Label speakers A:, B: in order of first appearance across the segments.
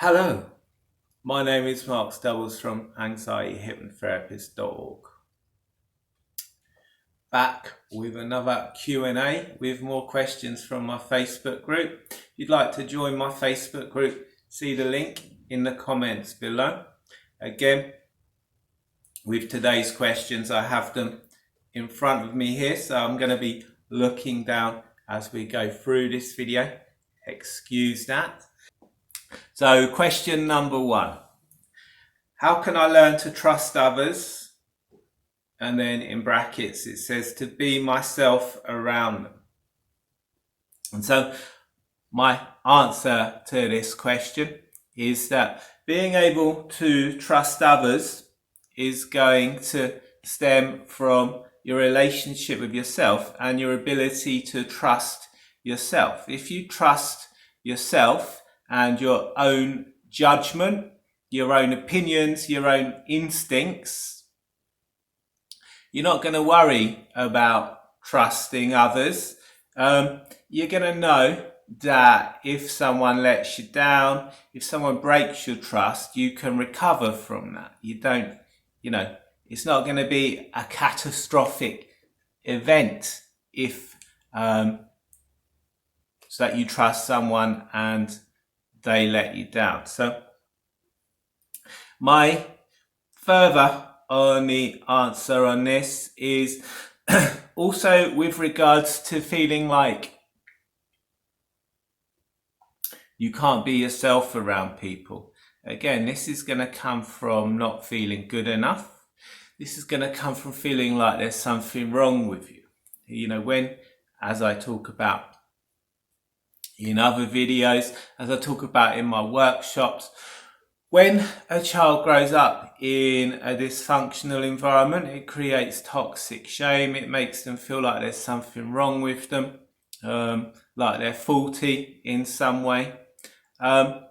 A: Hello, my name is Mark Stubbles from anxietyhypnotherapist.org. Back with another Q&A with more questions from my Facebook group. If you'd like to join my Facebook group, see the link in the comments below. Again, with today's questions, I have them in front of me here, so I'm going to be looking down as we go through this video. Excuse that. So question number 1. How can I learn to trust others? And then in brackets it says to be myself around them. And so my answer to this question is that being able to trust others is going to stem from your relationship with yourself and your ability to trust yourself. If you trust yourself and your own judgment, your own opinions, your own instincts, you're not going to worry about trusting others. You're going to know that if someone lets you down, if someone breaks your trust, you can recover from that. It's not going to be a catastrophic event if so that you trust someone and they let you down. So my further on the answer on this is also with regards to feeling like you can't be yourself around people. Again, this is going to come from not feeling good enough. This is going to come from feeling like there's something wrong with you. When, as I talk about in other videos, as I talk about in my workshops, when a child grows up in a dysfunctional environment, it creates toxic shame. It makes them feel like there's something wrong with them, like they're faulty in some way. And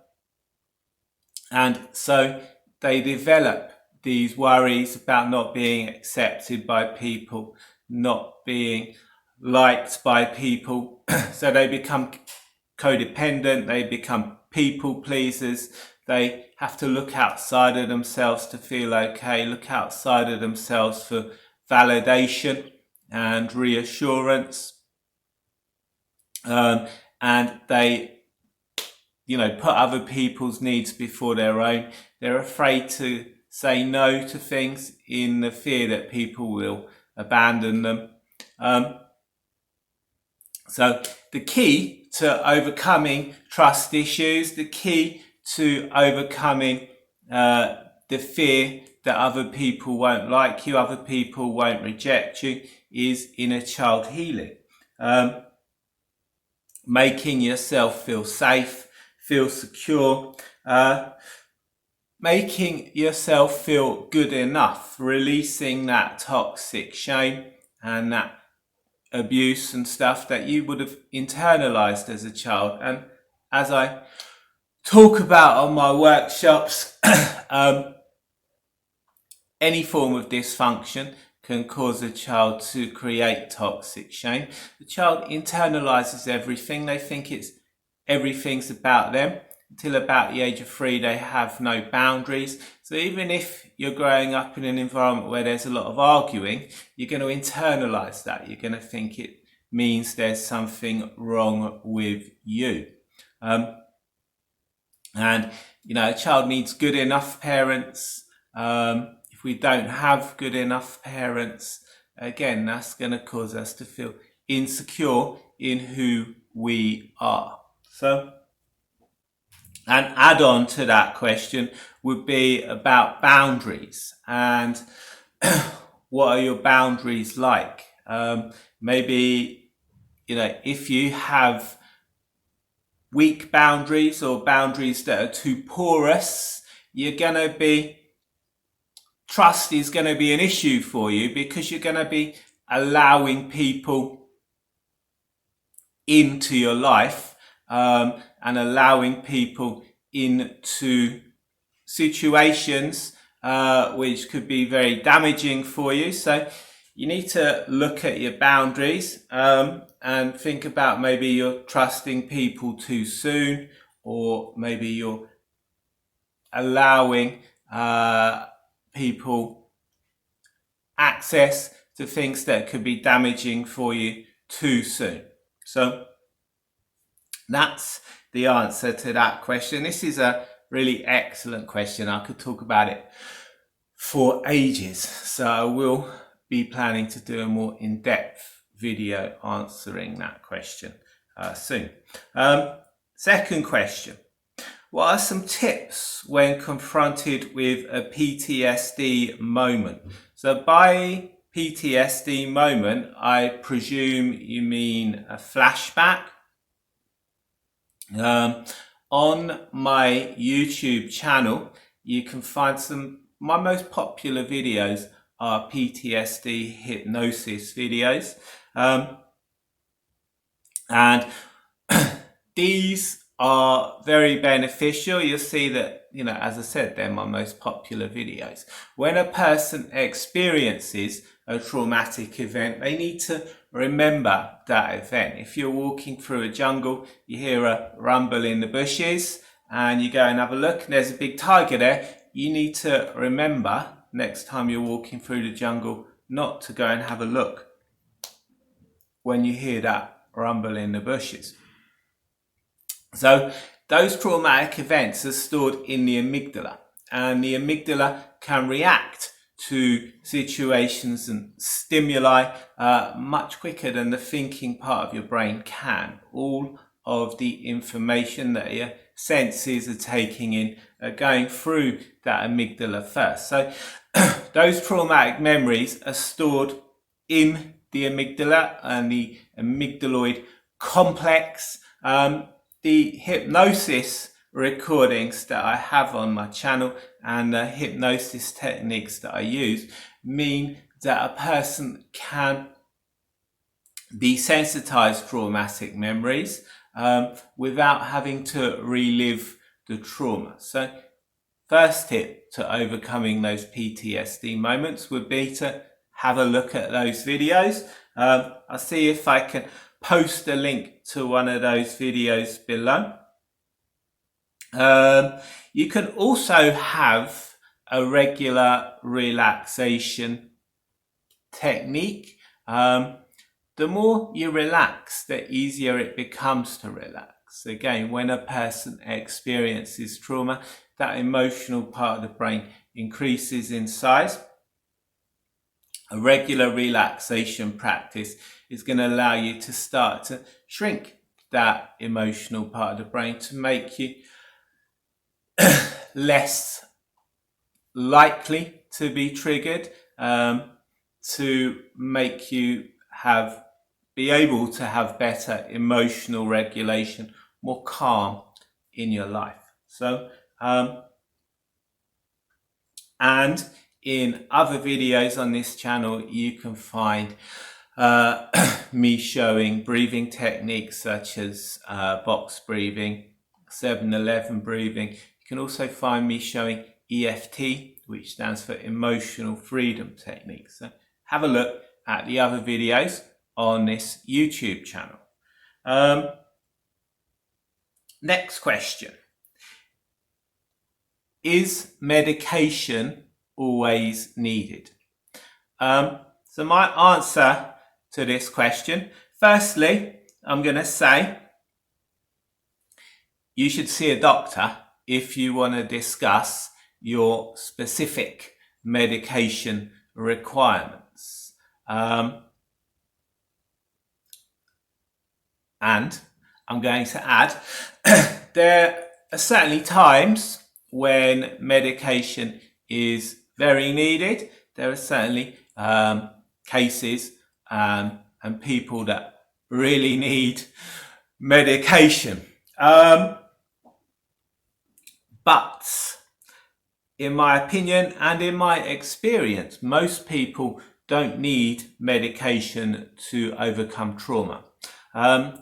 A: so they develop these worries about not being accepted by people, not being liked by people. So they become codependent, they become people pleasers. They have to look outside of themselves to feel okay, look outside of themselves for validation and reassurance. And they put other people's needs before their own. They're afraid to say no to things in the fear that people will abandon them. So the key to overcoming trust issues, the key to overcoming the fear that other people won't like you, other people won't reject you, is inner child healing. Making yourself feel safe, feel secure, making yourself feel good enough, releasing that toxic shame and that abuse and stuff that you would have internalized as a child. And as I talk about on my workshops, any form of dysfunction can cause a child to create toxic shame. The child internalizes everything. They think everything's about them. Until about the age of 3, they have no boundaries. So even if you're growing up in an environment where there's a lot of arguing, you're going to internalize that. You're going to think it means there's something wrong with you. And a child needs good enough parents. If we don't have good enough parents, again, that's going to cause us to feel insecure in who we are. So an add-on to that question would be about boundaries and what are your boundaries like? Maybe, if you have weak boundaries or boundaries that are too porous, trust is going to be an issue for you because you're going to be allowing people into your life and allowing people into situations which could be very damaging for you. So you need to look at your boundaries and think about maybe you're trusting people too soon, or maybe you're allowing people access to things that could be damaging for you too soon. So that's the answer to that question. This is a really excellent question. I could talk about it for ages. So I will be planning to do a more in-depth video answering that question soon. Second question. What are some tips when confronted with a PTSD moment? So by PTSD moment, I presume you mean a flashback. On my YouTube channel, you can find my most popular videos are PTSD hypnosis videos. And these are very beneficial. You'll see that, as I said, they're my most popular videos. When a person experiences a traumatic event, they need to remember that event. If you're walking through a jungle, you hear a rumble in the bushes, and you go and have a look, and there's a big tiger there, you need to remember next time you're walking through the jungle not to go and have a look when you hear that rumble in the bushes. So those traumatic events are stored in the amygdala, and the amygdala can react to situations and stimuli much quicker than the thinking part of your brain can. All of the information that your senses are taking in are going through that amygdala first. So those traumatic memories are stored in the amygdala and the amygdaloid complex. The hypnosis recordings that I have on my channel and the hypnosis techniques that I use mean that a person can desensitize traumatic memories without having to relive the trauma. So first tip to overcoming those PTSD moments would be to have a look at those videos. I'll see if I can post a link to one of those videos below. You can also have a regular relaxation technique. The more you relax, the easier it becomes to relax. Again, when a person experiences trauma, that emotional part of the brain increases in size. A regular relaxation practice is going to allow you to start to shrink that emotional part of the brain to make you less likely to be triggered, to make you be able to have better emotional regulation, more calm in your life. So, and in other videos on this channel, you can find me showing breathing techniques such as box breathing, 7-11 breathing. You can also find me showing EFT, which stands for emotional freedom techniques. So have a look at the other videos on this YouTube channel. Next question. Is medication always needed? So my answer to this question, firstly, I'm going to say you should see a doctor if you want to discuss your specific medication requirements. And I'm going to add, there are certainly times when medication is very needed. There are certainly cases and people that really need medication. But in my opinion and in my experience, most people don't need medication to overcome trauma.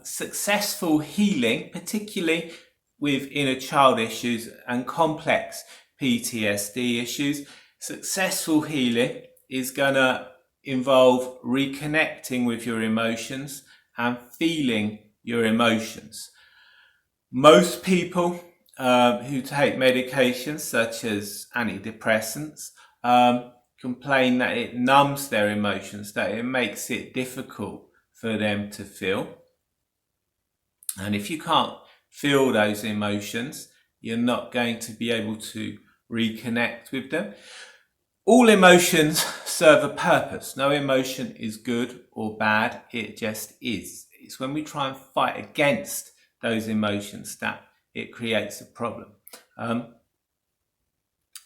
A: Successful healing, particularly with inner child issues and complex PTSD issues, successful healing is going to involve reconnecting with your emotions and feeling your emotions. Most people who take medications such as antidepressants complain that it numbs their emotions, that it makes it difficult for them to feel. And if you can't feel those emotions, you're not going to be able to reconnect with them. All emotions serve a purpose. No emotion is good or bad. It just is. It's when we try and fight against those emotions that it creates a problem.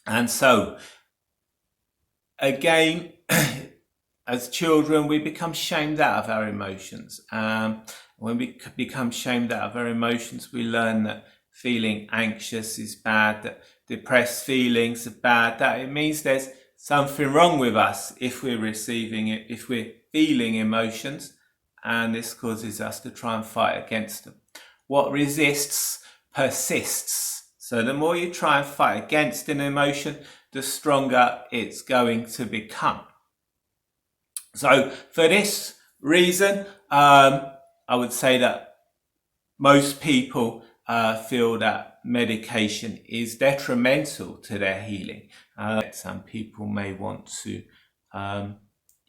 A: And so, again, as children, we become shamed out of our emotions. When we become shamed out of our emotions, we learn that feeling anxious is bad, that depressed feelings are bad, that it means there's something wrong with us if we're receiving it, if we're feeling emotions, and this causes us to try and fight against them. What resists persists. So the more you try and fight against an emotion, the stronger it's going to become. So for this reason, I would say that most people feel that medication is detrimental to their healing. Some people may want to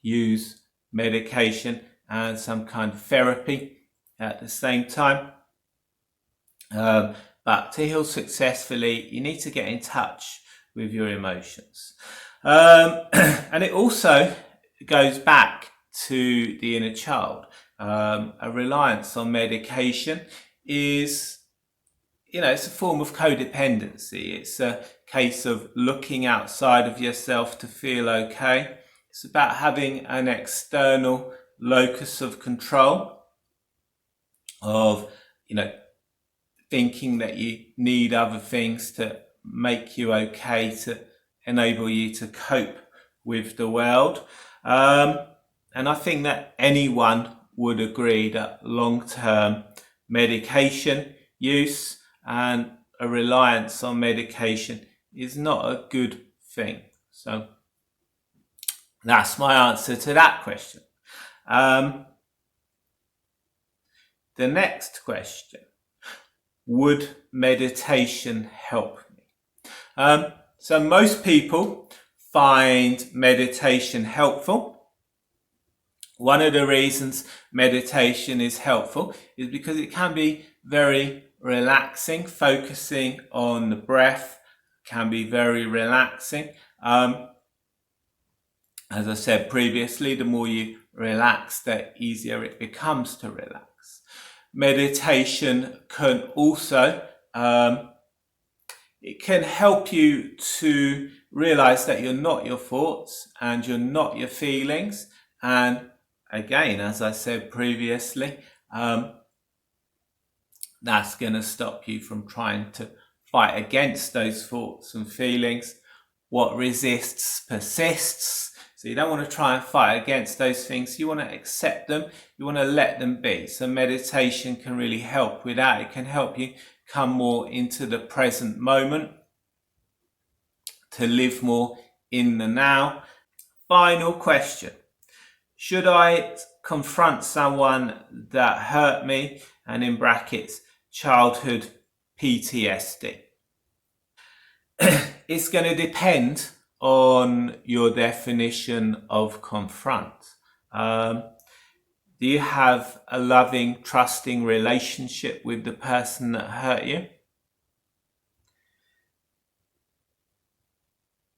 A: use medication and some kind of therapy at the same time. But to heal successfully, you need to get in touch with your emotions. And it also goes back to the inner child. A reliance on medication is, it's a form of codependency. It's a case of looking outside of yourself to feel okay. It's about having an external locus of control, of, thinking that you need other things to make you okay, to enable you to cope with the world. And I think that anyone would agree that long-term medication use and a reliance on medication is not a good thing. So that's my answer to that question. The next question: would meditation help me? So most people find meditation helpful. One of the reasons meditation is helpful is because it can be very relaxing. Focusing on the breath can be very relaxing. As I said previously, the more you relax, the easier it becomes to relax. Meditation can also, it can help you to realize that you're not your thoughts and you're not your feelings. And again, as I said previously, that's going to stop you from trying to fight against those thoughts and feelings. What resists persists. So you don't want to try and fight against those things. You want to accept them. You want to let them be. So meditation can really help with that. It can help you come more into the present moment, to live more in the now. Final question: should I confront someone that hurt me, and in brackets, childhood PTSD? It's going to depend on your definition of confront. Do you have a loving, trusting relationship with the person that hurt you?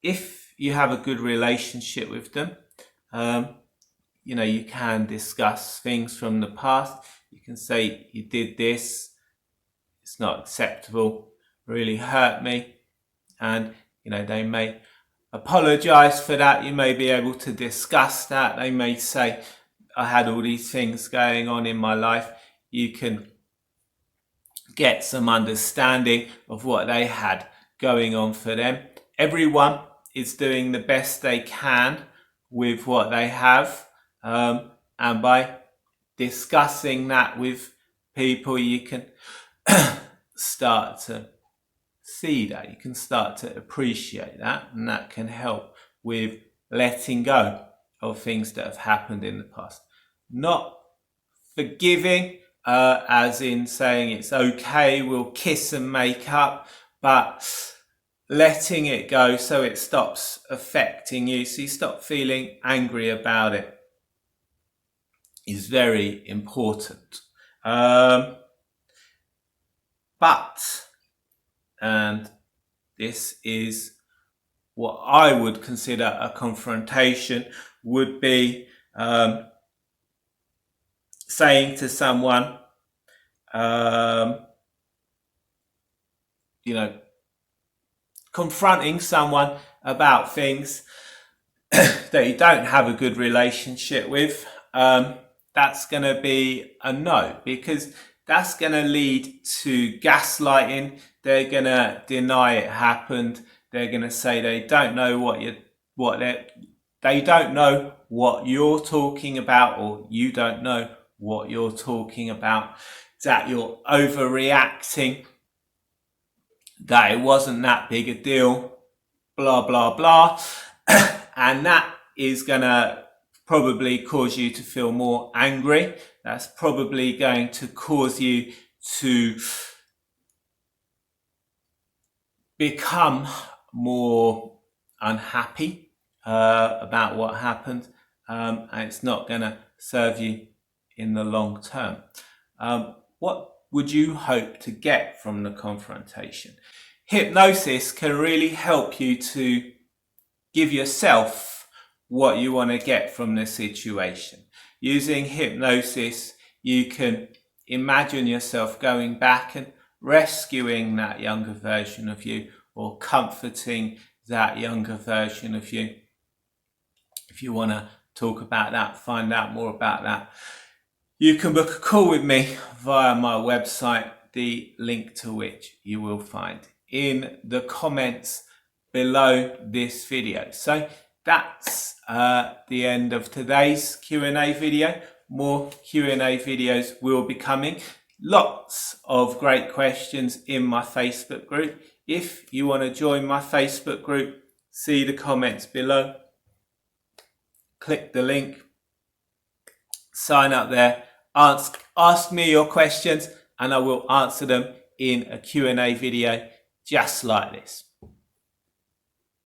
A: If you have a good relationship with them, you can discuss things from the past. You can say, you did this, it's not acceptable, really hurt me. And, they may apologize for that. You may be able to discuss that. They may say, I had all these things going on in my life. You can get some understanding of what they had going on for them. Everyone is doing the best they can with what they have. And by discussing that with people, you can start to see that. You can start to appreciate that. And that can help with letting go of things that have happened in the past. Not forgiving as in saying it's okay, we'll kiss and make up, but letting it go so it stops affecting you, so you stop feeling angry about it, is very important. But, and this is what I would consider a confrontation, would be saying to someone, confronting someone about things that you don't have a good relationship with. That's going to be a no, because that's going to lead to gaslighting. They're going to deny it happened. They're going to say they don't know they don't know what you're talking about, or you don't know what you're talking about, that you're overreacting, that it wasn't that big a deal, blah, blah, blah. And that is going to probably cause you to feel more angry. That's probably going to cause you to become more unhappy about what happened, and it's not going to serve you in the long term. What would you hope to get from the confrontation? Hypnosis can really help you to give yourself what you want to get from the situation. Using hypnosis, you can imagine yourself going back and rescuing that younger version of you, or comforting that younger version of you. If you want to talk about that, find out more about that, you can book a call with me via my website, the link to which you will find in the comments below this video. So that's the end of today's Q&A video. More Q&A videos will be coming. Lots of great questions in my Facebook group. If you want to join my Facebook group, see the comments below. Click the link. Sign up there. Ask me your questions and I will answer them in a Q&A video just like this.